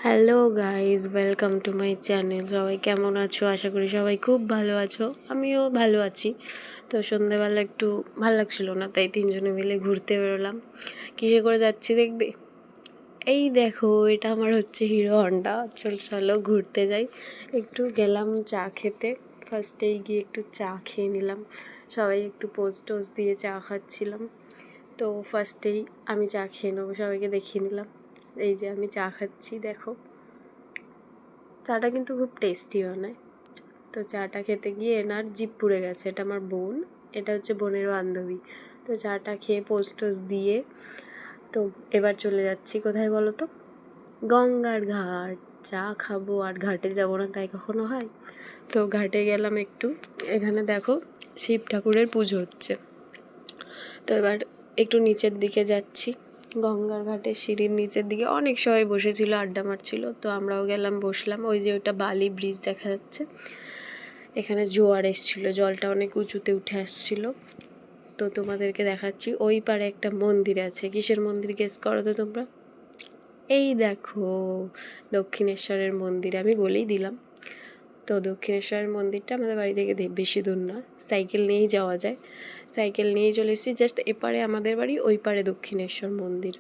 Hello guys, welcome to my channel. সবাই কেমন আছো? আশা করি সবাই খুব ভালো আছো। আমিও ভালো আছি। তো সন্ধ্যেবেলা একটু ভালো লাগছিলো না, তাই তিনজনে মিলে ঘুরতে বেরোলাম। কিসে করে যাচ্ছি দেখবে? এই দেখো, এটা আমার হচ্ছে হিরো হন্ডা। চলো ঘুরতে যাই। একটু গেলাম চা খেতে। ফার্স্টেই গিয়ে একটু চা খেয়ে নিলাম। সবাই একটু পোজ দিয়ে চা খাচ্ছিলাম। তো ফার্স্টেই আমি চা খেয়ে নেবো, সবাইকে দেখিয়ে নিলাম। এই যে আমি চা খাচ্ছি, দেখো। চাটা কিন্তু খুব টেস্টি বানায়। তো চাটা খেতে গিয়ে এনার জিভ পুড়ে গেছে। এটা আমার বোন, এটা হচ্ছে বোনের বান্ধবী। তো চাটা খেয়ে পোস্ট দিয়ে তো এবার চলে যাচ্ছি কোথায় বলো তো? গঙ্গার ঘাট। চা খাবো আর ঘাটে যাবো না, তাই কখনো হয়? তো ঘাটে গেলাম একটু। এখানে দেখো শিব ঠাকুরের পুজো হচ্ছে। তো এবার একটু নিচের দিকে যাচ্ছি। গঙ্গার ঘাটের সিঁড়ির নিচের দিকে অনেক সবাই বসেছিল, আড্ডা মারছিল। তো আমরাও গেলাম, বসলাম। ওই যে ওইটা বালি ব্রিজ দেখা যাচ্ছে। এখানে জোয়ার এসেছিলো, জলটা অনেক উঁচুতে উঠে আসছিল। তো তোমাদেরকে দেখাচ্ছি, ওই পারে একটা মন্দির আছে। কিসের মন্দির গেস করো তো তোমরা? এই দেখো, দক্ষিণেশ্বরের মন্দির। আমি বলেই দিলাম। তো দক্ষিণেশ্বরের মন্দিরটা আমাদের বাড়ি থেকে বেশি দূর না, সাইকেল নিয়েই যাওয়া যায়। সাইকেল নিয়েই চলে এসেছি। জাস্ট এপারে আমাদের বাড়ি, ওই পারে দক্ষিণেশ্বর মন্দির।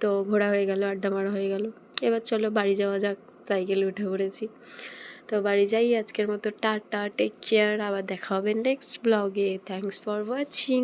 তো ঘোরা হয়ে গেল, আড্ডা মারা হয়ে গেল। এবার চলো বাড়ি যাওয়া যাক। সাইকেলে উঠে পড়েছি। তো বাড়ি যাই। আজকের মতো টাটা, টেক কেয়ার। আবার দেখা হবে নেক্সট ব্লগে। Thanks for watching.